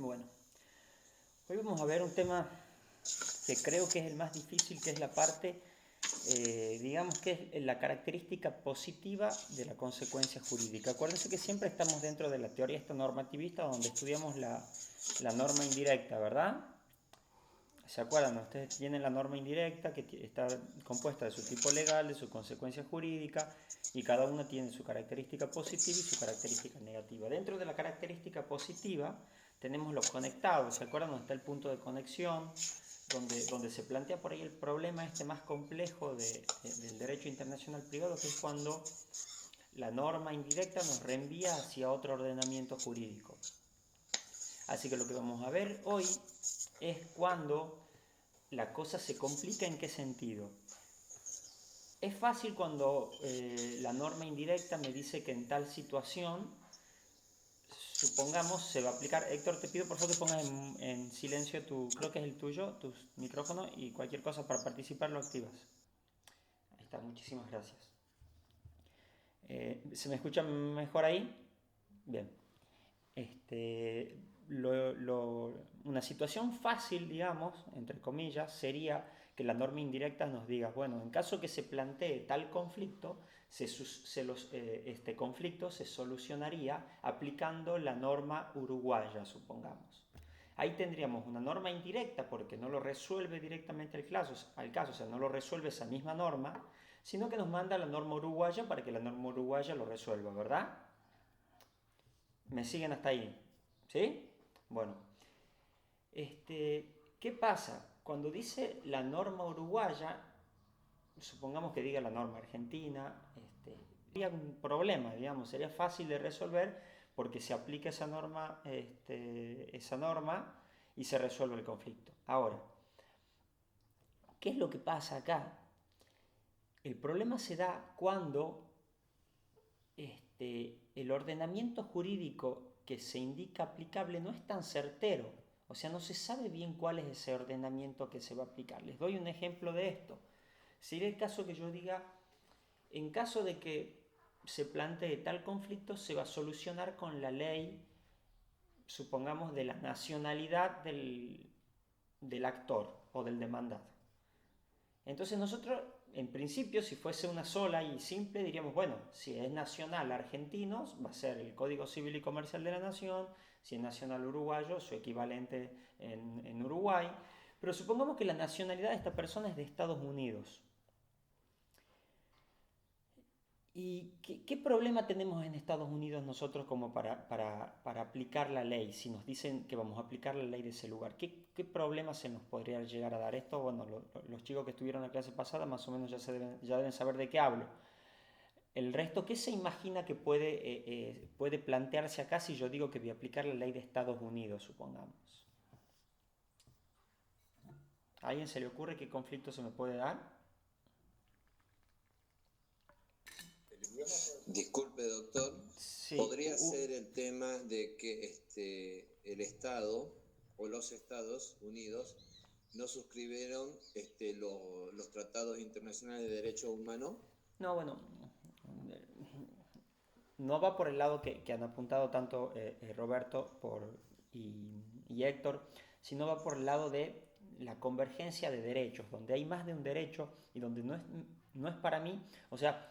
Bueno, hoy vamos a ver un tema que creo que es el más difícil, que es la parte, digamos que es la característica positiva de la consecuencia jurídica. Acuérdense que siempre estamos dentro de la teoría esta normativista donde estudiamos la norma indirecta, ¿verdad? ¿Se acuerdan? Ustedes tienen la norma indirecta que está compuesta de su tipo legal, de su consecuencia jurídica y cada una tiene su característica positiva y su característica negativa. Dentro de la característica positiva tenemos los conectados. ¿Se acuerdan? Donde está el punto de conexión, donde se plantea por ahí el problema este más complejo del derecho internacional privado, que es cuando la norma indirecta nos reenvía hacia otro ordenamiento jurídico. Así que lo que vamos a ver hoy es cuando la cosa se complica. ¿En qué sentido? Es fácil cuando la norma indirecta me dice que en tal situación, supongamos, se va a aplicar. Héctor, te pido por favor que pongas en silencio creo que es el tuyo, tu micrófono, y cualquier cosa para participar lo activas. Ahí está, muchísimas gracias. ¿Se me escucha mejor ahí? Bien. Este, una situación fácil, digamos, entre comillas, sería que la norma indirecta nos diga, bueno, en caso que se plantee tal conflicto, este conflicto se solucionaría aplicando la norma uruguaya, supongamos. Ahí tendríamos una norma indirecta porque no lo resuelve directamente al caso, o sea, no lo resuelve esa misma norma, sino que nos manda la norma uruguaya para que la norma uruguaya lo resuelva, ¿verdad? ¿Me siguen hasta ahí? ¿Sí? Bueno, ¿qué pasa? Cuando dice la norma uruguaya, supongamos que diga la norma argentina, sería un problema, digamos, sería fácil de resolver porque se aplica esa norma y se resuelve el conflicto. Ahora, ¿qué es lo que pasa acá? El problema se da cuando el ordenamiento jurídico que se indica aplicable no es tan certero. O sea, no se sabe bien cuál es ese ordenamiento que se va a aplicar. Les doy un ejemplo de esto. Sería el caso que yo diga, en caso de que se plantee tal conflicto, se va a solucionar con la ley, supongamos, de la nacionalidad del actor o del demandado. Entonces nosotros, en principio, si fuese una sola y simple, diríamos, bueno, si es nacional argentino, va a ser el Código Civil y Comercial de la Nación; si es nacional uruguayo, su equivalente en Uruguay. Pero supongamos que la nacionalidad de esta persona es de Estados Unidos. ¿Y qué problema tenemos en Estados Unidos nosotros como para aplicar la ley? Si nos dicen que vamos a aplicar la ley de ese lugar, ¿qué problema se nos podría llegar a dar esto? Bueno, los chicos que estuvieron en la clase pasada más o menos ya deben saber de qué hablo. El resto, ¿qué se imagina que puede plantearse acá si yo digo que voy a aplicar la ley de Estados Unidos, supongamos? ¿A alguien se le ocurre qué conflicto se me puede dar? Disculpe, doctor, Sí, podría ser el tema de que el Estado o los Estados Unidos no suscribieron los tratados internacionales de derechos humanos. no, bueno, no va por el lado que han apuntado tanto Roberto y Héctor, sino va por el lado de la convergencia de derechos, donde hay más de un derecho y donde no es para mí, o sea,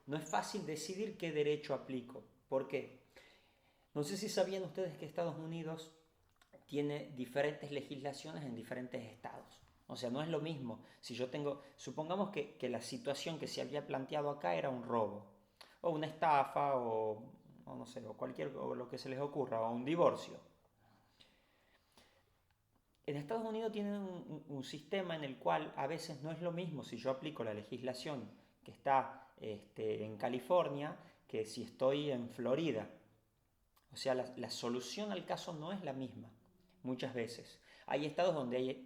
no es fácil decidir qué derecho aplico. ¿Por qué? No sé si sabían ustedes que Estados Unidos tiene diferentes legislaciones en diferentes estados. O sea, no es lo mismo. Si yo tengo, supongamos que la situación que se había planteado acá era un robo, o una estafa, o no sé, o lo que se les ocurra, o un divorcio. En Estados Unidos tienen un sistema en el cual a veces no es lo mismo si yo aplico la legislación que está en California que si estoy en Florida. O sea, la solución al caso no es la misma, muchas veces. Hay estados donde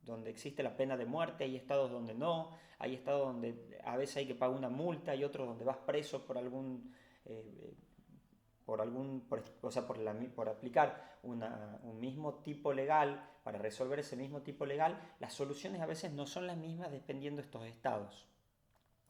donde existe la pena de muerte, hay estados donde no, hay estados donde a veces hay que pagar una multa, hay otros donde vas preso o sea, por aplicar un mismo tipo legal, para resolver ese mismo tipo legal. Las soluciones a veces no son las mismas dependiendo de estos estados.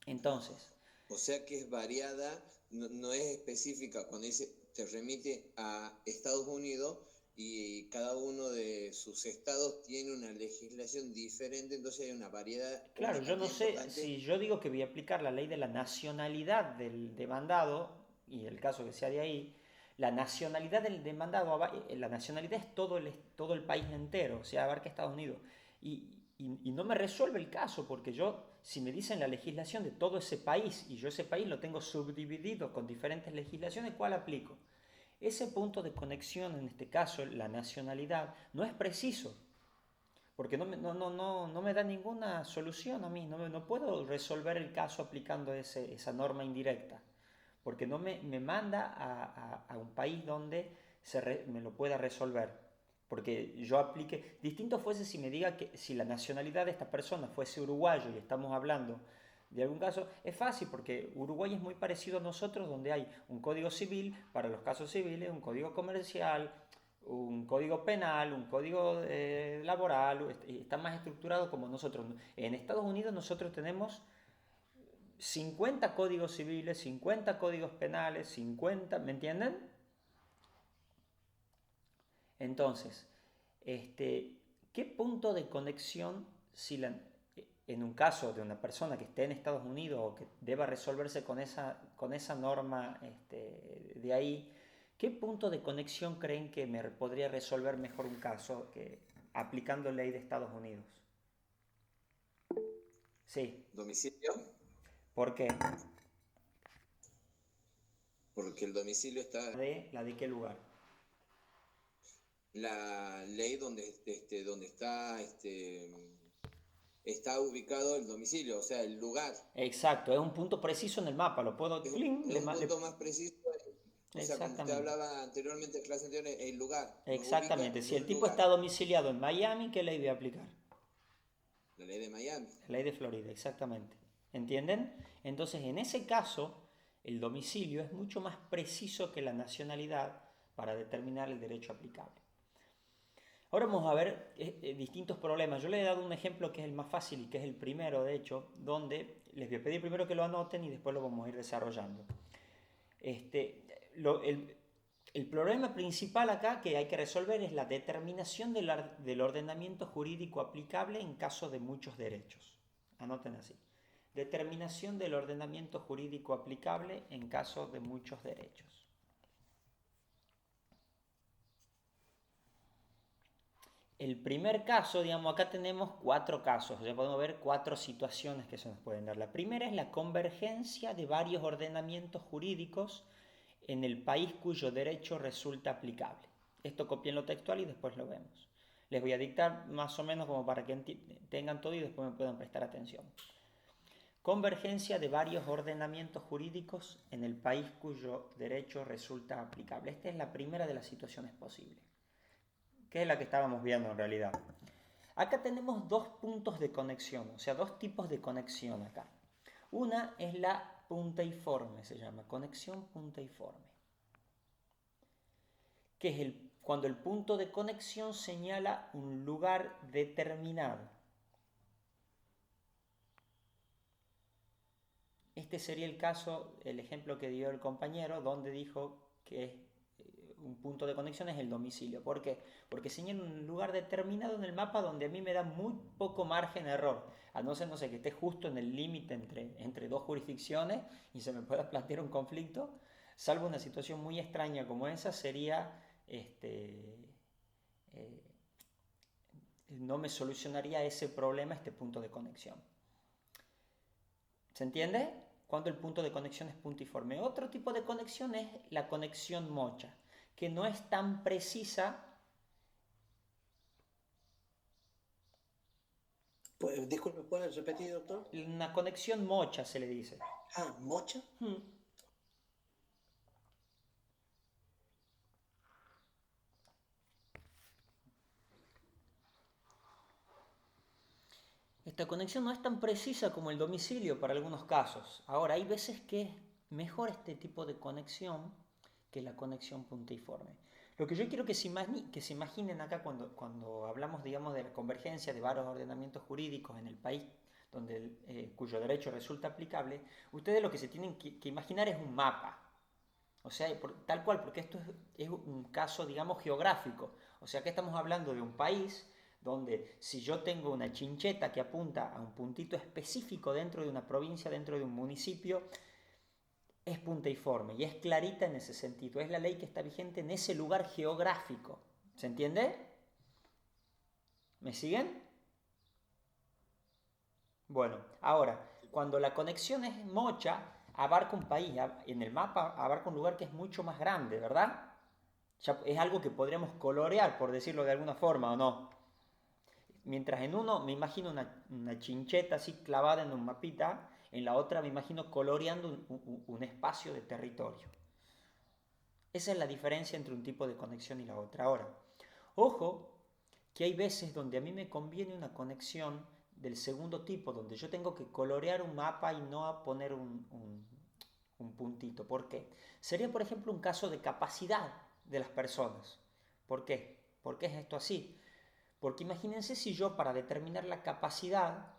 Entonces, O sea que es variada, no es específica. Cuando dice se remite a Estados Unidos y cada uno de sus estados tiene una legislación diferente, entonces hay una variedad, Claro, una yo no cantidad sé importante. si yo digo que voy a aplicar la ley de la nacionalidad del demandado, y el caso que sea de ahí, la nacionalidad del demandado, la nacionalidad es todo el país entero, o sea, abarca Estados Unidos. Y no me resuelve el caso, porque yo, si me dicen la legislación de todo ese país, y yo ese país lo tengo subdividido con diferentes legislaciones, ¿cuál aplico? Ese punto de conexión, en este caso, la nacionalidad, no es preciso. Porque no me da ninguna solución a mí, no puedo resolver el caso aplicando esa norma indirecta, porque no me manda a un país donde me lo pueda resolver. Porque yo aplique, distinto fuese si me diga que si la nacionalidad de esta persona fuese uruguayo y estamos hablando de algún caso, es fácil porque Uruguay es muy parecido a nosotros, donde hay un código civil para los casos civiles, un código comercial, un código penal, un código laboral, está más estructurado como nosotros. En Estados Unidos nosotros tenemos 50 códigos civiles, 50 códigos penales, 50, ¿me entienden? Entonces, ¿qué punto de conexión si en un caso de una persona que esté en Estados Unidos o que deba resolverse con esa norma de ahí, qué punto de conexión creen que me podría resolver mejor un caso que aplicando ley de Estados Unidos? Sí, Domicilio, ¿por qué? porque el domicilio está ¿La de qué lugar? la ley donde está ubicado el domicilio, o sea, el lugar. Exacto, es un punto preciso en el mapa, lo puedo... ¡Cling! Es un punto más preciso, o sea, como usted Exactamente. hablaba anteriormente en clase anterior, el lugar nos ubica Exactamente. en Si el un tipo lugar, está domiciliado en Miami, ¿qué ley voy a aplicar? la ley de Miami. La ley de Florida, exactamente. ¿Entienden? Entonces, en ese caso, el domicilio es mucho más preciso que la nacionalidad para determinar el derecho aplicable. Ahora vamos a ver distintos problemas. Yo les he dado un ejemplo que es el más fácil y que es el primero, de hecho, donde les voy a pedir primero que lo anoten y después lo vamos a ir desarrollando. El problema principal acá que hay que resolver es la determinación del ordenamiento jurídico aplicable en caso de muchos derechos. Anoten así. Determinación del ordenamiento jurídico aplicable en caso de muchos derechos. El primer caso, digamos, acá tenemos 4 casos, ya podemos ver 4 situaciones que se nos pueden dar. La primera es la convergencia de varios ordenamientos jurídicos en el país cuyo derecho resulta aplicable. Esto copienlo textual y después lo vemos. Les voy a dictar más o menos como para que tengan todo y después me puedan prestar atención. Convergencia de varios ordenamientos jurídicos en el país cuyo derecho resulta aplicable. Esta es la primera de las situaciones posibles, que es la que estábamos viendo en realidad. Acá tenemos 2 puntos de conexión, o sea, 2 tipos de conexión acá. Una es la punteiforme, se llama conexión punteiforme, que es cuando el punto de conexión señala un lugar determinado. Este sería el caso, el ejemplo que dio el compañero, donde dijo que un punto de conexión es el domicilio. ¿Por qué? Porque señala un lugar determinado en el mapa donde a mí me da muy poco margen de error. A no ser, que esté justo en el límite entre 2 jurisdicciones y se me pueda plantear un conflicto, salvo una situación muy extraña como esa, sería no me solucionaría ese problema este punto de conexión. ¿Se entiende? Cuando el punto de conexión es puntiforme. Otro tipo de conexión es la conexión mocha, que no es tan precisa. Pues, disculpe, ¿puede repetir, doctor? Una conexión mocha se le dice. Ah, ¿mocha? Esta conexión no es tan precisa como el domicilio para algunos casos. Ahora, hay veces que es mejor este tipo de conexión que la conexión puntiforme. Lo que yo quiero que se imaginen acá cuando hablamos, digamos, de la convergencia de varios ordenamientos jurídicos en el país cuyo derecho resulta aplicable, ustedes lo que se tienen que imaginar es un mapa. O sea, tal cual, porque esto es un caso, digamos, geográfico. O sea, que estamos hablando de un país donde si yo tengo una chincheta que apunta a un puntito específico dentro de una provincia, dentro de un municipio, es punteiforme y es clarita en ese sentido. Es la ley que está vigente en ese lugar geográfico. ¿Se entiende? ¿Me siguen? Bueno, ahora, cuando la conexión es mocha, abarca un país, en el mapa abarca un lugar que es mucho más grande, ¿verdad? Ya es algo que podríamos colorear, por decirlo de alguna forma, ¿o no? Mientras en uno me imagino una chincheta así clavada en un mapita, en la otra me imagino coloreando un espacio de territorio. Esa es la diferencia entre un tipo de conexión y la otra. Ahora, ojo que hay veces donde a mí me conviene una conexión del segundo tipo, donde yo tengo que colorear un mapa y no poner un puntito. ¿Por qué? Sería, por ejemplo, un caso de capacidad de las personas. ¿Por qué? ¿Por qué es esto así? Porque imagínense si yo para determinar la capacidad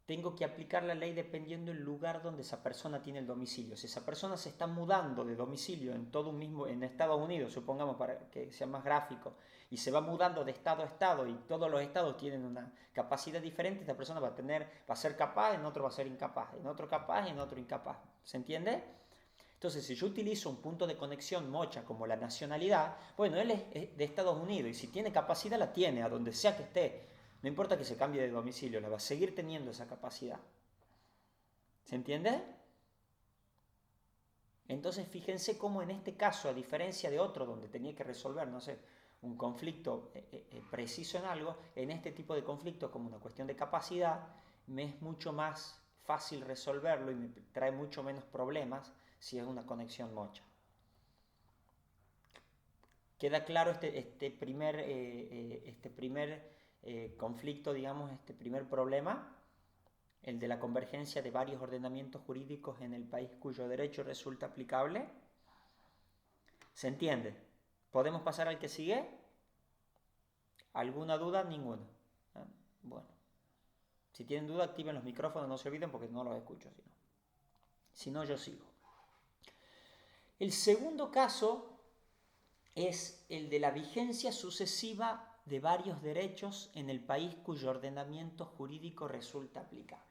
tengo que aplicar la ley dependiendo del lugar donde esa persona tiene el domicilio. Si esa persona se está mudando de domicilio en todo un mismo, en Estados Unidos, supongamos para que sea más gráfico, y se va mudando de estado a estado y todos los estados tienen una capacidad diferente, esta persona va a ser capaz, en otro va a ser incapaz, en otro capaz, en otro incapaz. ¿Se entiende? Entonces, si yo utilizo un punto de conexión mocha como la nacionalidad, bueno, él es de Estados Unidos y si tiene capacidad la tiene, a donde sea que esté. No importa que se cambie de domicilio, la va a seguir teniendo esa capacidad. ¿Se entiende? Entonces, fíjense cómo en este caso, a diferencia de otro donde tenía que resolver, no sé, un conflicto preciso en algo, en este tipo de conflictos, como una cuestión de capacidad, me es mucho más fácil resolverlo y me trae mucho menos problemas si es una conexión mocha. ¿Queda claro este primer conflicto, digamos, este primer problema? El de la convergencia de varios ordenamientos jurídicos en el país cuyo derecho resulta aplicable. ¿Se entiende? ¿Podemos pasar al que sigue? ¿Alguna duda? Ninguna. ¿Ah? Bueno. Si tienen duda, activen los micrófonos, no se olviden porque no los escucho. Si no, yo sigo. El segundo caso es el de la vigencia sucesiva de varios derechos en el país cuyo ordenamiento jurídico resulta aplicable.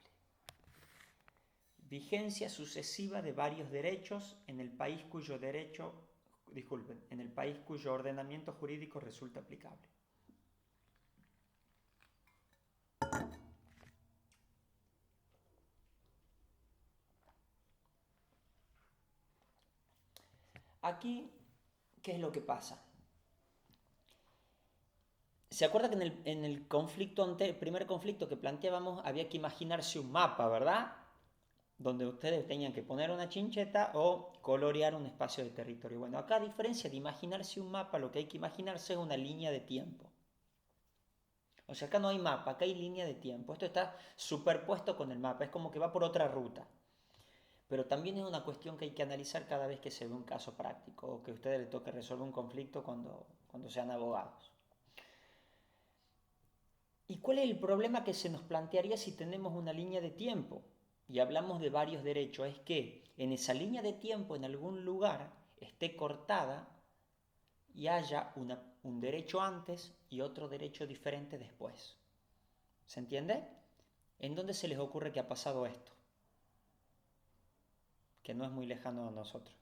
Vigencia sucesiva de varios derechos en el país en el país cuyo ordenamiento jurídico resulta aplicable. Aquí, ¿qué es lo que pasa? ¿Se acuerda que en el primer conflicto que planteábamos había que imaginarse un mapa, ¿verdad? Donde ustedes tenían que poner una chincheta o colorear un espacio de territorio. Bueno, acá a diferencia de imaginarse un mapa, lo que hay que imaginarse es una línea de tiempo. O sea, acá no hay mapa, acá hay línea de tiempo. Esto está superpuesto con el mapa, es como que va por otra ruta. Pero también es una cuestión que hay que analizar cada vez que se ve un caso práctico o que a ustedes les toque resolver un conflicto cuando sean abogados. ¿Y cuál es el problema que se nos plantearía si tenemos una línea de tiempo? Y hablamos de varios derechos, es que en esa línea de tiempo en algún lugar esté cortada y haya un derecho antes y otro derecho diferente después. ¿Se entiende? ¿En dónde se les ocurre que ha pasado esto? Que no es muy lejano a nosotros.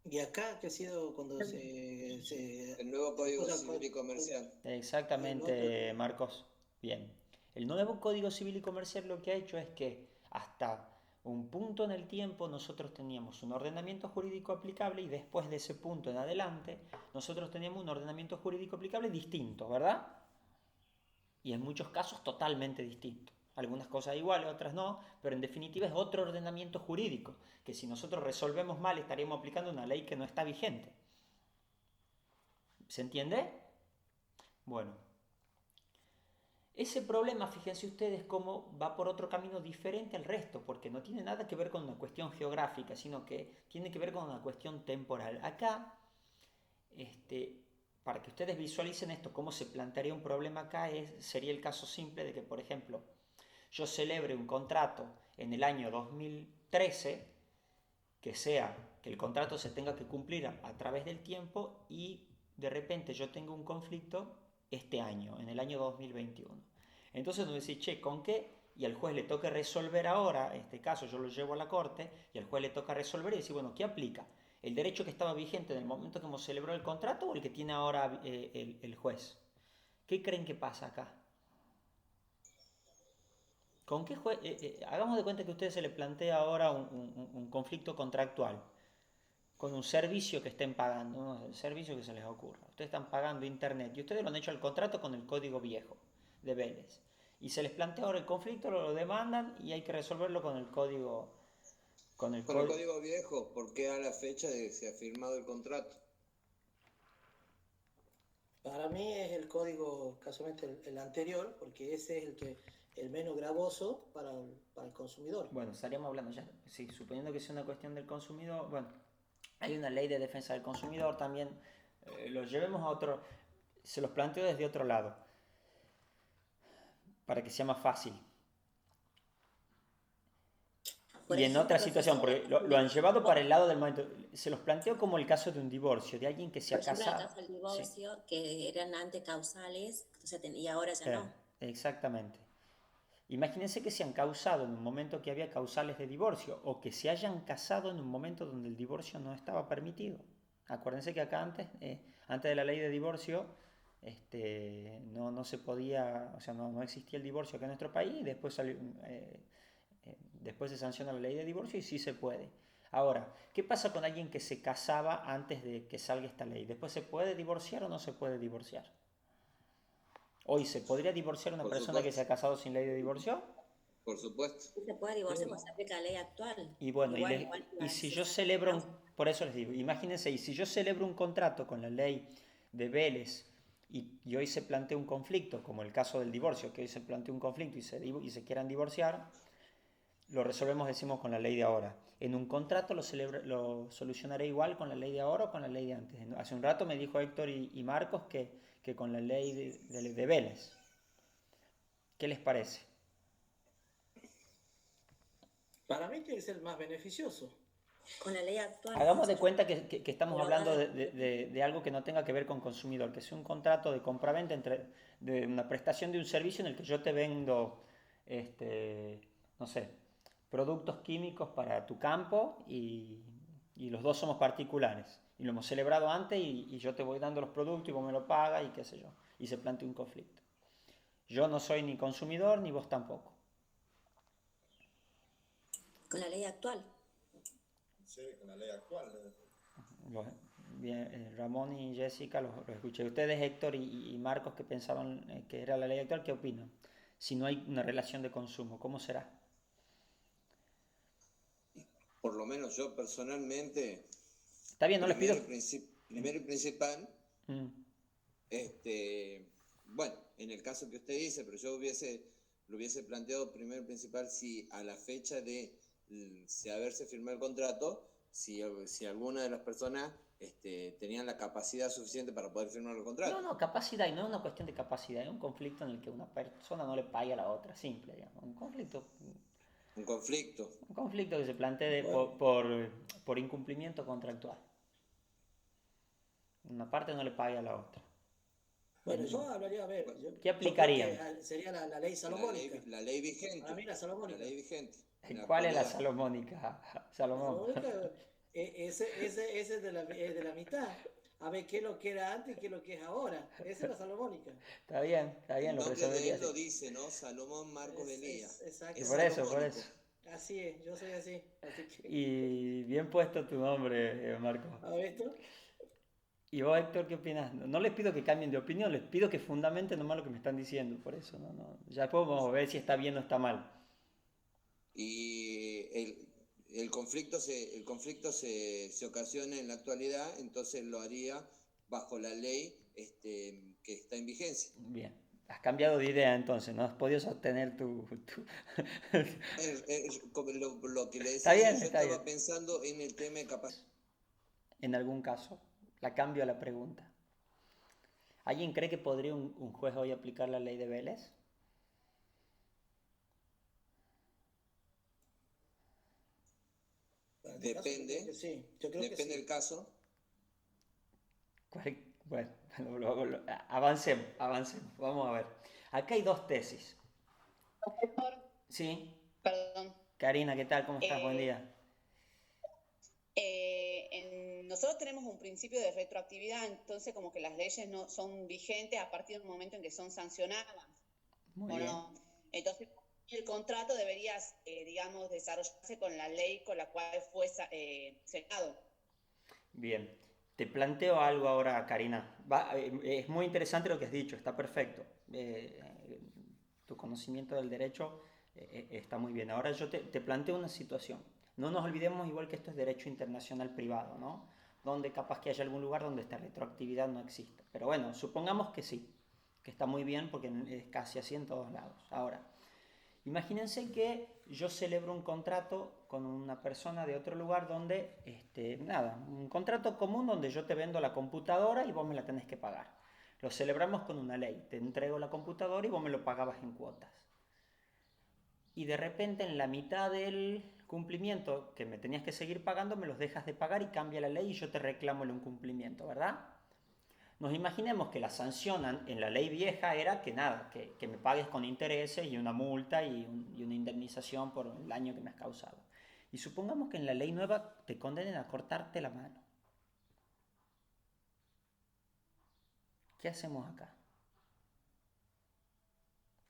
Y acá, que ha sido cuando El nuevo Código Civil y Comercial. Exactamente, Marcos. Bien. El nuevo Código Civil y Comercial lo que ha hecho es que hasta un punto en el tiempo nosotros teníamos un ordenamiento jurídico aplicable y después de ese punto en adelante nosotros teníamos un ordenamiento jurídico aplicable distinto, ¿verdad? Y en muchos casos totalmente distinto. Algunas cosas iguales, otras no, pero en definitiva es otro ordenamiento jurídico, que si nosotros resolvemos mal estaríamos aplicando una ley que no está vigente. ¿Se entiende? Bueno, ese problema, fíjense ustedes cómo va por otro camino diferente al resto, porque no tiene nada que ver con una cuestión geográfica, sino que tiene que ver con una cuestión temporal. Acá, para que ustedes visualicen esto, cómo se plantearía un problema acá, sería el caso simple de que, por ejemplo, yo celebre un contrato en el año 2013 que sea que el contrato se tenga que cumplir a través del tiempo y de repente yo tengo un conflicto este año, en el año 2021. Entonces uno dice, che, ¿con qué? Y al juez le toca resolver ahora, este caso yo lo llevo a la corte y al juez le toca resolver y decir, bueno, ¿qué aplica? ¿El derecho que estaba vigente en el momento que hemos celebrado el contrato o el que tiene ahora el juez? ¿Qué creen que pasa acá? ¿Con qué juez? Hagamos de cuenta que a ustedes se les plantea ahora un conflicto contractual con un servicio que estén pagando, ¿no? El servicio que se les ocurra. Ustedes están pagando internet y ustedes lo han hecho el contrato con el código viejo de Vélez. Y se les plantea ahora el conflicto, lo demandan y hay que resolverlo con el código. Con el código viejo, porque a la fecha de que se ha firmado el contrato. Para mí es el código, casualmente el anterior, porque ese es el menos gravoso para el consumidor. Bueno, estaríamos hablando ya, sí, suponiendo que sea una cuestión del consumidor, bueno, hay una ley de defensa del consumidor también, lo llevemos a otro, se los planteo desde otro lado, para que sea más fácil. Y en otra situación, porque lo han llevado para el lado del momento, se los planteo como el caso de un divorcio, de alguien que se ha Por ejemplo, casado. el caso del divorcio, sí, que eran antes causales, y ahora ya no. Exactamente. Imagínense que se han causado en un momento que había causales de divorcio o que se hayan casado en un momento donde el divorcio no estaba permitido. Acuérdense que acá antes de la ley de divorcio, no se podía, o sea, no existía el divorcio acá en nuestro país y después se sanciona la ley de divorcio y sí se puede. Ahora, ¿qué pasa con alguien que se casaba antes de que salga esta ley? ¿Después se puede divorciar o no se puede divorciar? Hoy, ¿se podría divorciar una persona que se ha casado sin ley de divorcio? Por supuesto. Se puede divorciar porque se aplica la ley actual. Y bueno, y si yo celebro, por eso les digo, imagínense, y si yo celebro un contrato con la ley de Vélez y hoy se plantea un conflicto, como el caso del divorcio, que hoy se plantea un conflicto y se quieran divorciar, lo resolvemos, decimos, con la ley de ahora. En un contrato lo solucionaré igual con la ley de ahora o con la ley de antes. Hace un rato me dijo Héctor y Marcos que con la ley de Vélez. ¿Qué les parece? Para mí que es el más beneficioso. Con la ley actual. Hagamos de cuenta que estamos hablando de algo que no tenga que ver con consumidor, que sea un contrato de compraventa de una prestación de un servicio en el que yo te vendo, no sé, productos químicos para tu campo y los dos somos particulares. Y lo hemos celebrado antes y yo te voy dando los productos y vos me lo pagas y qué sé yo. Y se plantea un conflicto. Yo no soy ni consumidor ni vos tampoco. Con la ley actual. Sí, con la ley actual. Bien, Ramón y Jessica los escuché. Ustedes, Héctor y Marcos, que pensaban que era la ley actual, ¿qué opinan? Si no hay una relación de consumo, ¿cómo será? Por lo menos yo personalmente. Está bien, no les pido. Primero y principal, bueno, en el caso que usted dice, pero yo lo hubiese planteado primero y principal si a la fecha de haberse firmado el contrato, si alguna de las personas tenían la capacidad suficiente para poder firmar el contrato. No, capacidad, y no es una cuestión de capacidad, es un conflicto en el que una persona no le paga a la otra, simple, digamos. Un conflicto que se plantee por incumplimiento contractual. Una parte no le paga a la otra. Bueno, yo hablaría, a ver, ¿qué aplicarían? Sería la ley salomónica. La ley vigente. Para mí la salomónica. La ley vigente. ¿Cuál es la salomónica, Salomón? Ese es de la mitad. A ver qué es lo que era antes y qué es lo que es ahora. Esa es la salomónica. Está bien. El nombre de él lo dice, ¿no? Salomón Marcos Elías. Exacto. Por eso. Así es, yo soy así. Y bien puesto tu nombre, Marcos. ¿A ver esto? ¿Y vos, Héctor, qué opinas? No les pido que cambien de opinión, les pido que fundamenten nomás lo que me están diciendo, por eso. Ya después vamos a ver si está bien o está mal. Y el conflicto se ocasiona en la actualidad, entonces lo haría bajo la ley que está en vigencia. Bien, has cambiado de idea entonces, no has podido sostener tu... Lo que le decía, está bien, yo estaba pensando en el tema de capacidad. En algún caso, la cambio a la pregunta. ¿Alguien cree que podría un juez hoy aplicar la ley de Vélez? este caso, Depende, sí, yo creo que depende sí. del caso. Bueno, avancemos, avancemos. Vamos a ver. Acá hay dos tesis. Profesor, Sí, perdón. Karina, ¿qué tal? ¿Cómo estás? Buen Eh, día. Nosotros tenemos un principio de retroactividad, entonces como que las leyes no son vigentes a partir del momento en que son sancionadas, Muy ¿o bien. no? Entonces el contrato debería, digamos, desarrollarse con la ley con la cual fue sellado. Bien. Te planteo algo ahora, Karina. Es muy interesante lo que has dicho, está perfecto. Tu conocimiento del derecho está muy bien. Ahora yo te planteo una situación. No nos olvidemos igual que esto es derecho internacional privado, ¿no? Donde capaz que haya algún lugar donde esta retroactividad no exista. Pero bueno, supongamos que sí, que está muy bien porque es casi así en todos lados. Ahora, imagínense que yo celebro un contrato con una persona de otro lugar donde, nada, un contrato común donde yo te vendo la computadora y vos me la tenés que pagar. Lo celebramos con una ley, te entrego la computadora y vos me lo pagabas en cuotas. Y de repente en la mitad del cumplimiento que me tenías que seguir pagando, me los dejas de pagar y cambia la ley y yo te reclamo el incumplimiento, ¿verdad? Nos imaginemos que la sanción en la ley vieja era que nada, que me pagues con intereses y una multa y una indemnización por el daño que me has causado. Y supongamos que en la ley nueva te condenen a cortarte la mano. ¿Qué hacemos acá?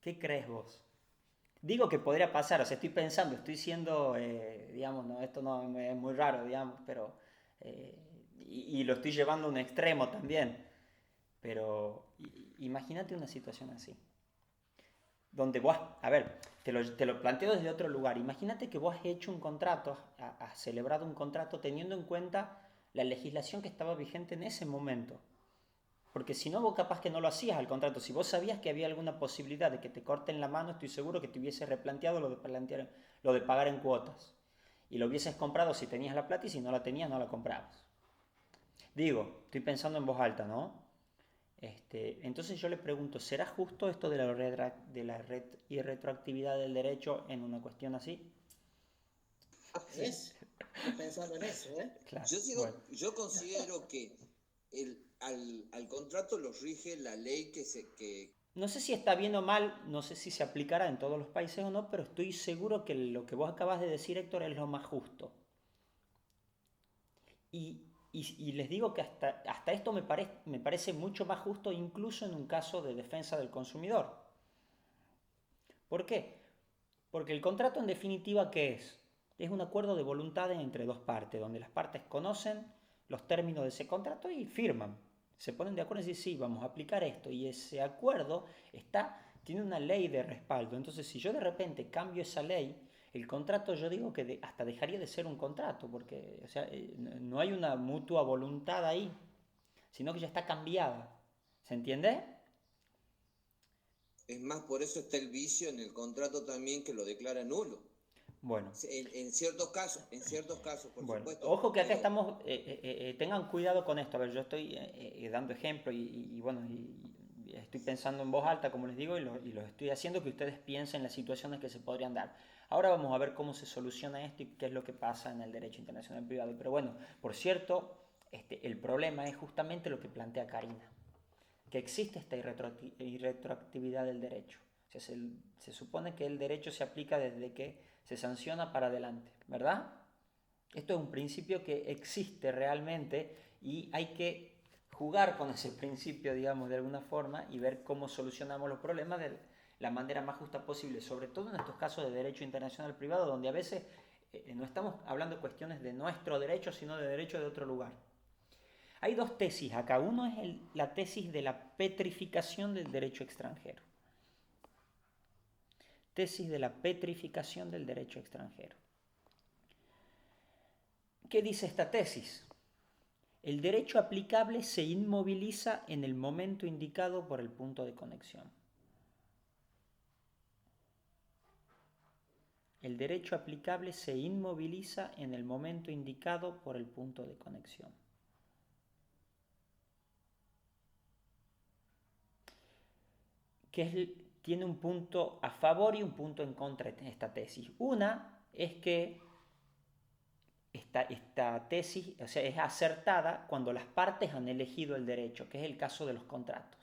¿Qué crees vos? Digo que podría pasar, o sea, estoy pensando, estoy siendo, digamos, no, esto no es muy raro, digamos, pero, y lo estoy llevando a un extremo también, pero imagínate una situación así. Donde vos, a ver, te lo planteo desde otro lugar. Imagínate que vos has hecho un contrato, has celebrado un contrato teniendo en cuenta la legislación que estaba vigente en ese momento. Porque si no, vos capaz que no lo hacías al contrato. Si vos sabías que había alguna posibilidad de que te corten la mano, estoy seguro que te hubiese replanteado lo de pagar en cuotas. Y lo hubieses comprado si tenías la plata y si no la tenías, no la comprabas. Digo, estoy pensando en voz alta, ¿no? Entonces yo le pregunto, ¿será justo esto de la irretroactividad del derecho en una cuestión así? ¿Ves? Estoy pensando en eso, ¿eh? Claro, bueno. Yo considero que al contrato lo rige la ley que No sé si está bien o mal, no sé si se aplicará en todos los países o no, pero estoy seguro que lo que vos acabas de decir, Héctor, es lo más justo. Y les digo que hasta esto me parece mucho más justo incluso en un caso de defensa del consumidor. ¿Por qué? Porque el contrato en definitiva, ¿qué es? Es un acuerdo de voluntades entre dos partes, donde las partes conocen los términos de ese contrato y firman. Se ponen de acuerdo y dicen, sí, vamos a aplicar esto. Y ese acuerdo tiene una ley de respaldo. Entonces, si yo de repente cambio esa ley, el contrato yo digo que hasta dejaría de ser un contrato, porque o sea, no hay una mutua voluntad ahí, sino que ya está cambiada. ¿Se entiende? es más, por eso está el vicio en el contrato también que lo declara nulo. Bueno. En ciertos casos, por Bueno, supuesto. ojo que acá Pero estamos, tengan cuidado con esto. A ver, yo estoy dando ejemplo bueno, y estoy pensando en voz alta, como les digo, y lo estoy haciendo que ustedes piensen las situaciones que se podrían dar. Ahora vamos a ver cómo se soluciona esto y qué es lo que pasa en el derecho internacional privado. Pero bueno, por cierto, el problema es justamente lo que plantea Karina, que existe esta irretroactividad del derecho. O sea, se supone que el derecho se aplica desde que se sanciona para adelante, ¿verdad? Esto es un principio que existe realmente y hay que jugar con ese principio, digamos, de alguna forma y ver cómo solucionamos los problemas de la manera más justa posible, sobre todo en estos casos de derecho internacional privado, donde a veces no estamos hablando de cuestiones de nuestro derecho, sino de derecho de otro lugar. Hay dos tesis acá. Uno es la tesis de la petrificación del derecho extranjero. Tesis de la petrificación del derecho extranjero. ¿Qué dice esta tesis? El derecho aplicable se inmoviliza en el momento indicado por el punto de conexión. El derecho aplicable se inmoviliza en el momento indicado por el punto de conexión. Tiene un punto a favor y un punto en contra de esta tesis. Una es que esta tesis, o sea, es acertada cuando las partes han elegido el derecho, que es el caso de los contratos.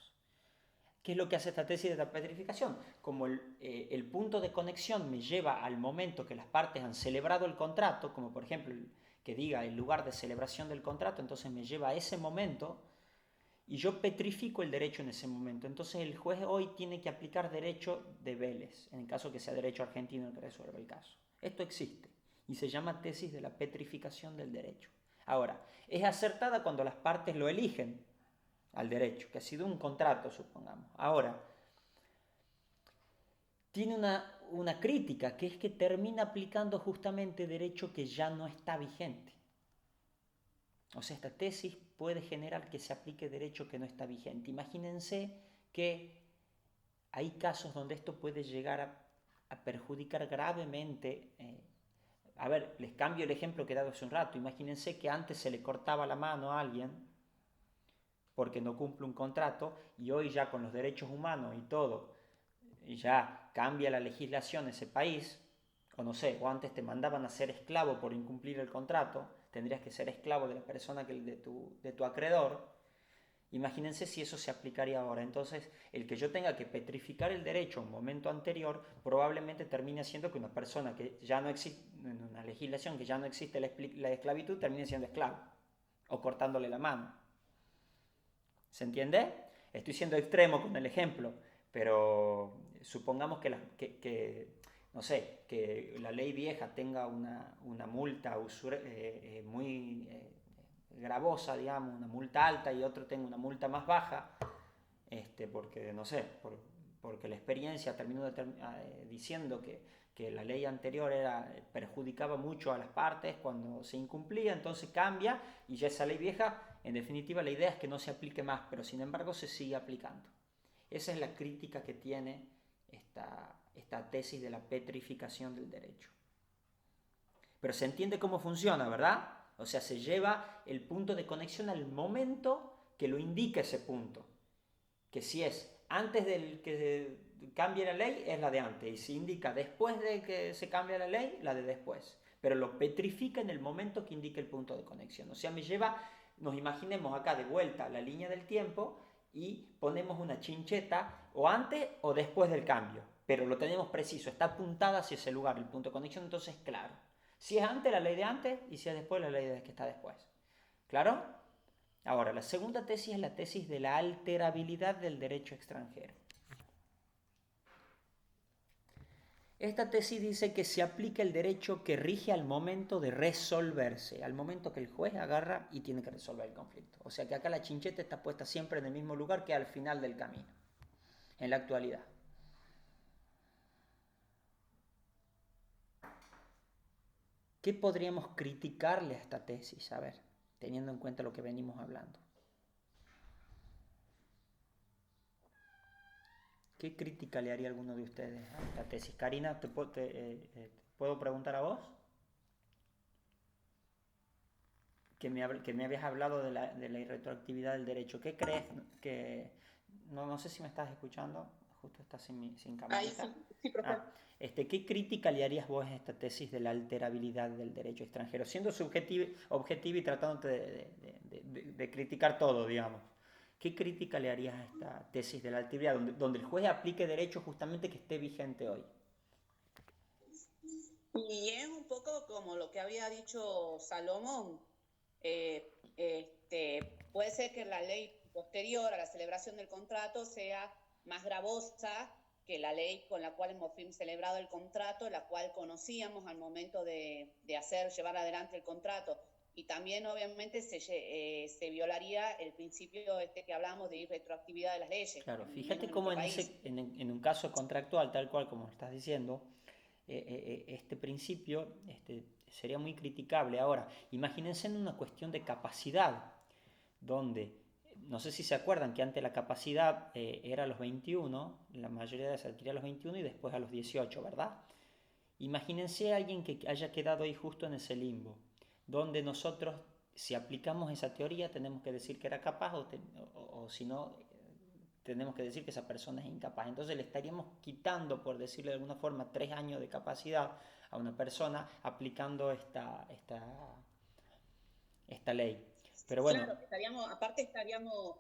¿Qué es lo que hace esta tesis de la petrificación? Como el punto de conexión me lleva al momento que las partes han celebrado el contrato, como por ejemplo que diga el lugar de celebración del contrato, entonces me lleva a ese momento y yo petrifico el derecho en ese momento. Entonces el juez hoy tiene que aplicar derecho de Vélez, en el caso que sea derecho argentino el que resuelva el caso. Esto existe y se llama tesis de la petrificación del derecho. Ahora, es acertada cuando las partes lo eligen al derecho, que ha sido un contrato, supongamos. Ahora, tiene una crítica, que es que termina aplicando justamente derecho que ya no está vigente. O sea, esta tesis puede generar que se aplique derecho que no está vigente. Imagínense que hay casos donde esto puede llegar a perjudicar gravemente. A ver, les cambio el ejemplo que he dado hace un rato. Imagínense que antes se le cortaba la mano a alguien porque no cumple un contrato y hoy ya con los derechos humanos y todo, ya cambia la legislación en ese país, o no sé, o antes te mandaban a ser esclavo por incumplir el contrato, tendrías que ser esclavo de la persona de tu acreedor. Imagínense si eso se aplicaría ahora. Entonces, el que yo tenga que petrificar el derecho a un momento anterior probablemente termine siendo que una persona que ya no existe, en una legislación que ya no existe la esclavitud, termine siendo esclavo o cortándole la mano. ¿Se entiende? Estoy siendo extremo con el ejemplo, pero supongamos no sé, que la ley vieja tenga una multa muy gravosa, digamos, una multa alta y otro tenga una multa más baja, porque, no sé, porque la experiencia terminó diciendo que la ley anterior perjudicaba mucho a las partes cuando se incumplía, entonces cambia y ya esa ley vieja, en definitiva la idea es que no se aplique más, pero sin embargo se sigue aplicando. Esa es la crítica que tiene esta tesis de la petrificación del derecho. Pero se entiende cómo funciona, ¿verdad? O sea, se lleva el punto de conexión al momento que lo indica ese punto. Que si es antes del que cambie la ley, es la de antes. Y si indica después de que se cambie la ley, la de después. Pero lo petrifica en el momento que indica el punto de conexión. O sea, nos imaginemos acá de vuelta la línea del tiempo y ponemos una chincheta o antes o después del cambio. Pero lo tenemos preciso, está apuntada hacia ese lugar, el punto de conexión, entonces claro. Si es antes, la ley de antes, y si es después, la ley de que está después. ¿Claro? Ahora, la segunda tesis es la tesis de la alterabilidad del derecho extranjero. Esta tesis dice que se aplica el derecho que rige al momento de resolverse, al momento que el juez agarra y tiene que resolver el conflicto. O sea que acá la chincheta está puesta siempre en el mismo lugar que al final del camino, en la actualidad. ¿Qué podríamos criticarle a esta tesis? A ver, teniendo en cuenta lo que venimos hablando. ¿Qué crítica le haría alguno de ustedes a esta tesis? Karina, ¿te puedo preguntar a vos? Que me habías hablado de la irretroactividad del derecho. ¿Qué crees que...? No sé si me estás escuchando. Justo estás sin camarita. Sí, profe. ¿Qué crítica le harías vos a esta tesis de la alterabilidad del derecho extranjero? Siendo objetivo y tratando de criticar todo, digamos. ¿Qué crítica le harías a esta tesis de la alterabilidad, donde el juez aplique derecho justamente que esté vigente hoy? Y es un poco como lo que había dicho Salomón. Puede ser que la ley posterior a la celebración del contrato sea más gravosa que la ley con la cual hemos celebrado el contrato, la cual conocíamos al momento de llevar adelante el contrato. Y también, obviamente, se violaría el principio que hablábamos de irretroactividad de las leyes. Claro, fíjate cómo en un caso contractual, tal cual como estás diciendo, este principio sería muy criticable. Ahora, imagínense en una cuestión de capacidad, donde, no sé si se acuerdan que antes la capacidad era a los 21, la mayoría se adquiría a los 21 y después a los 18, ¿verdad? Imagínense a alguien que haya quedado ahí justo en ese limbo, donde nosotros, si aplicamos esa teoría, tenemos que decir que era capaz o si no, tenemos que decir que esa persona es incapaz. Entonces le estaríamos quitando, por decirlo de alguna forma, 3 años de capacidad a una persona aplicando esta ley. Pero bueno, claro,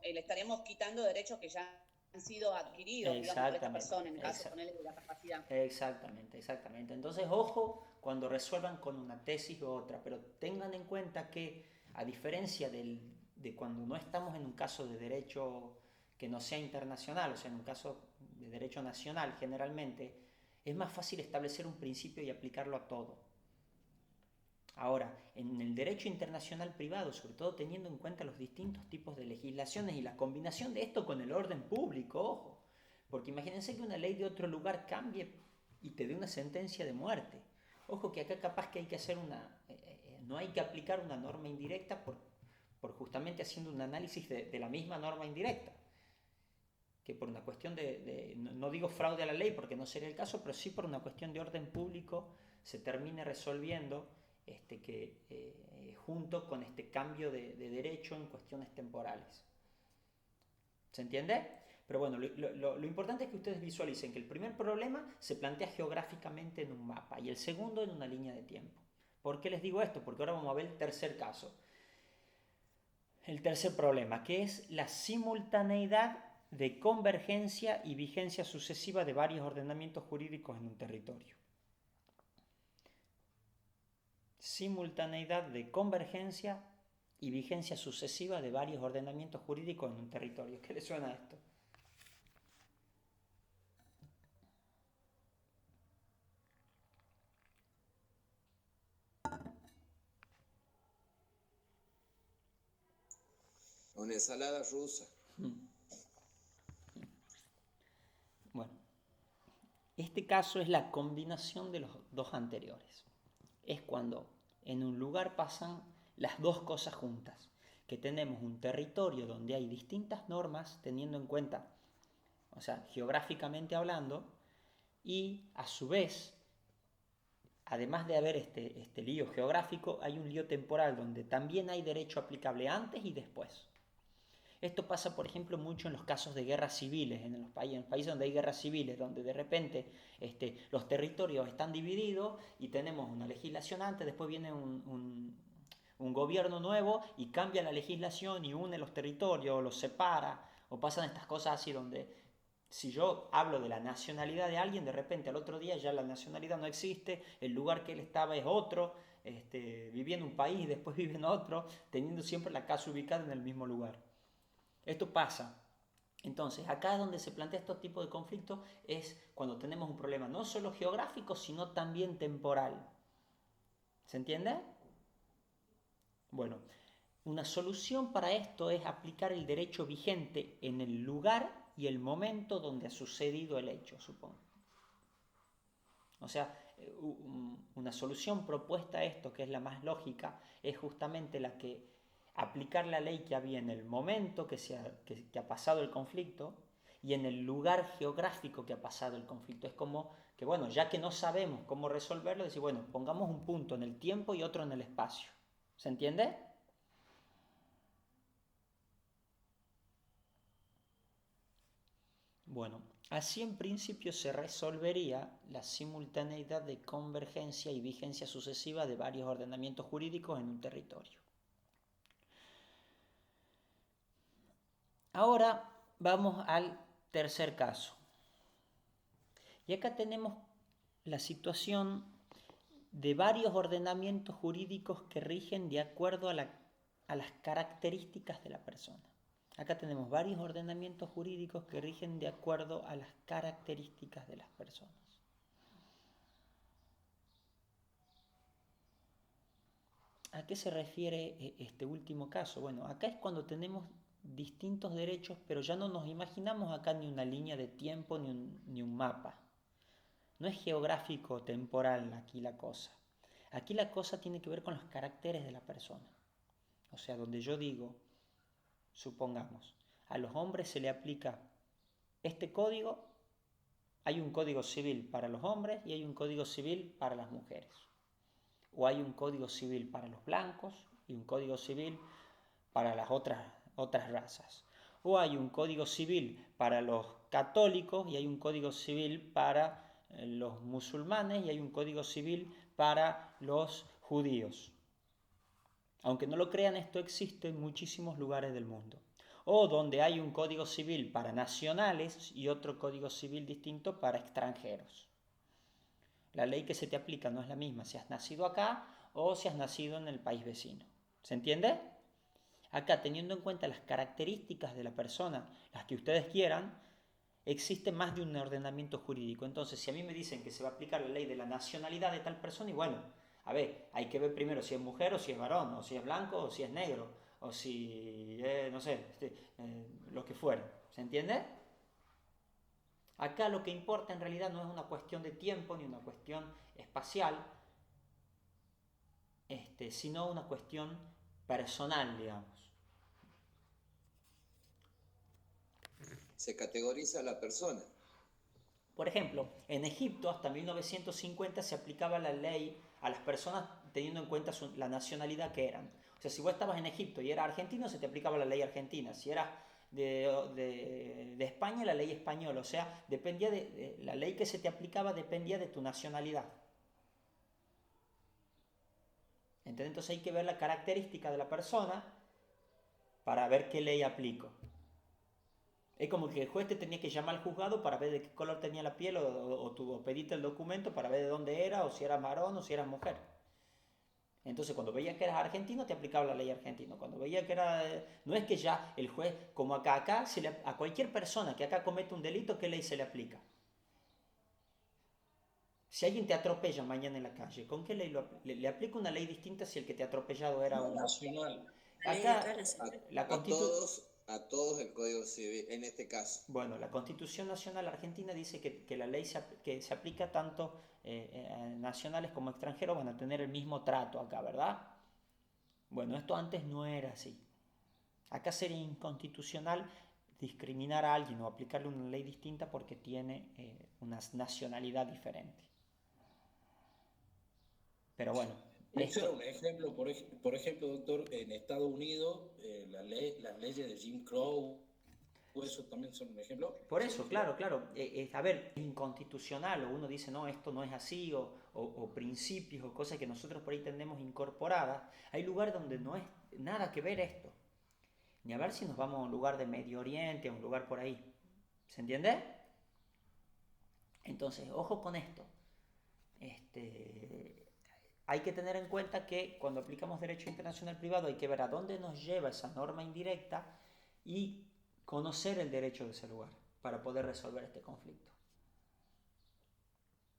le estaríamos quitando derechos que ya han sido adquiridos, digamos, por esta persona, en el caso con él de la capacidad. Exactamente. Entonces, ojo cuando resuelvan con una tesis u otra, pero tengan en cuenta que, a diferencia de cuando no estamos en un caso de derecho que no sea internacional, o sea, en un caso de derecho nacional generalmente, es más fácil establecer un principio y aplicarlo a todo. Ahora, en el derecho internacional privado, sobre todo teniendo en cuenta los distintos tipos de legislaciones y la combinación de esto con el orden público, ojo, porque imagínense que una ley de otro lugar cambie y te dé una sentencia de muerte. Ojo que acá capaz que hay que hacer no hay que aplicar una norma indirecta por justamente haciendo un análisis de la misma norma indirecta, que por una cuestión no digo fraude a la ley porque no sería el caso, pero sí por una cuestión de orden público se termine resolviendo junto con este cambio de derecho en cuestiones temporales. ¿Se entiende? Pero bueno, lo importante es que ustedes visualicen que el primer problema se plantea geográficamente en un mapa y el segundo en una línea de tiempo. ¿Por qué les digo esto? Porque ahora vamos a ver el tercer caso. El tercer problema, que es la simultaneidad de convergencia y vigencia sucesiva de varios ordenamientos jurídicos en un territorio. Simultaneidad de convergencia y vigencia sucesiva de varios ordenamientos jurídicos en un territorio. ¿Qué le suena a esto? Una ensalada rusa. Bueno, este caso es la combinación de los dos anteriores. Es cuando en un lugar pasan las dos cosas juntas, que tenemos un territorio donde hay distintas normas teniendo en cuenta, o sea, geográficamente hablando, y a su vez, además de haber este lío geográfico, hay un lío temporal donde también hay derecho aplicable antes y después. Esto pasa, por ejemplo, mucho en los casos de guerras civiles, en los países donde hay guerras civiles, donde de repente los territorios están divididos y tenemos una legislación antes, después viene un gobierno nuevo y cambia la legislación y une los territorios, los separa, o pasan estas cosas así donde si yo hablo de la nacionalidad de alguien, de repente al otro día ya la nacionalidad no existe, el lugar que él estaba es otro, vivía en un país y después vive en otro, teniendo siempre la casa ubicada en el mismo lugar. Esto pasa. Entonces, acá es donde se plantea este tipo de conflictos, es cuando tenemos un problema no solo geográfico, sino también temporal. ¿Se entiende? Bueno, una solución para esto es aplicar el derecho vigente en el lugar y el momento donde ha sucedido el hecho, supongo. O sea, una solución propuesta a esto, que es la más lógica, es justamente la que aplicar la ley que había en el momento que ha pasado el conflicto y en el lugar geográfico que ha pasado el conflicto. Es como que, bueno, ya que no sabemos cómo resolverlo, decir, bueno, pongamos un punto en el tiempo y otro en el espacio. ¿Se entiende? Bueno, así en principio se resolvería la simultaneidad de convergencia y vigencia sucesiva de varios ordenamientos jurídicos en un territorio. Ahora vamos al tercer caso. Y acá tenemos la situación de varios ordenamientos jurídicos que rigen de acuerdo a las características de la persona. Acá tenemos varios ordenamientos jurídicos que rigen de acuerdo a las características de las personas. ¿A qué se refiere este último caso? Bueno, acá es cuando tenemos distintos derechos, pero ya no nos imaginamos acá ni una línea de tiempo ni un mapa. No es geográfico o temporal aquí la cosa. Aquí la cosa tiene que ver con los caracteres de la persona. O sea, donde yo digo, supongamos, a los hombres se le aplica este código, hay un código civil para los hombres y hay un código civil para las mujeres. O hay un código civil para los blancos y un código civil para las otras razas. O hay un código civil para los católicos y hay un código civil para los musulmanes y hay un código civil para los judíos. Aunque no lo crean, esto existe en muchísimos lugares del mundo. O donde hay un código civil para nacionales y otro código civil distinto para extranjeros. La ley que se te aplica no es la misma si has nacido acá o si has nacido en el país vecino. ¿Se entiende? Acá, teniendo en cuenta las características de la persona, las que ustedes quieran, existe más de un ordenamiento jurídico. Entonces, si a mí me dicen que se va a aplicar la ley de la nacionalidad de tal persona, y bueno, a ver, hay que ver primero si es mujer o si es varón, o si es blanco o si es negro, o si es, no sé, lo que fuera. ¿Se entiende? Acá lo que importa en realidad no es una cuestión de tiempo ni una cuestión espacial, sino una cuestión personal, digamos. Se categoriza a la persona. Por ejemplo, en Egipto hasta 1950 se aplicaba la ley a las personas teniendo en cuenta la nacionalidad que eran. O sea, si vos estabas en Egipto y eras argentino, se te aplicaba la ley argentina. Si eras de España, la ley española. O sea, dependía de la ley que se te aplicaba dependía de tu nacionalidad. ¿Entendés? Entonces hay que ver la característica de la persona para ver qué ley aplico. Es como que el juez te tenía que llamar al juzgado para ver de qué color tenía la piel o pedirte el documento para ver de dónde era, o si eras varón o si eras mujer. Entonces cuando veía que eras argentino te aplicaba la ley argentina. Cuando veía que era... No es que ya el juez, como acá a cualquier persona que acá comete un delito, ¿qué ley se le aplica? Si alguien te atropella mañana en la calle, ¿con qué ley le aplica una ley distinta si el que te ha atropellado era un... Nacional. La ley de acá, Acá la A todos el Código Civil, en este caso. Bueno, la Constitución Nacional Argentina dice que la ley que se aplica tanto nacionales como extranjeros van a tener el mismo trato acá, ¿verdad? Bueno, esto antes no era así. Acá sería inconstitucional discriminar a alguien o aplicarle una ley distinta porque tiene una nacionalidad diferente. Pero bueno, Ese era un ejemplo, por ejemplo, doctor, en Estados Unidos, las leyes de Jim Crow, eso también son un ejemplo. por eso, claro. A ver, es inconstitucional, o uno dice, no, esto no es así, o principios o cosas que nosotros por ahí tenemos incorporadas. Hay lugares donde no es nada que ver esto. Ni a ver si nos vamos a un lugar de Medio Oriente, a un lugar por ahí. ¿Se entiende? Entonces, ojo con esto. Hay que tener en cuenta que cuando aplicamos derecho internacional privado hay que ver a dónde nos lleva esa norma indirecta y conocer el derecho de ese lugar para poder resolver este conflicto.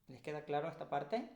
¿Les queda claro esta parte?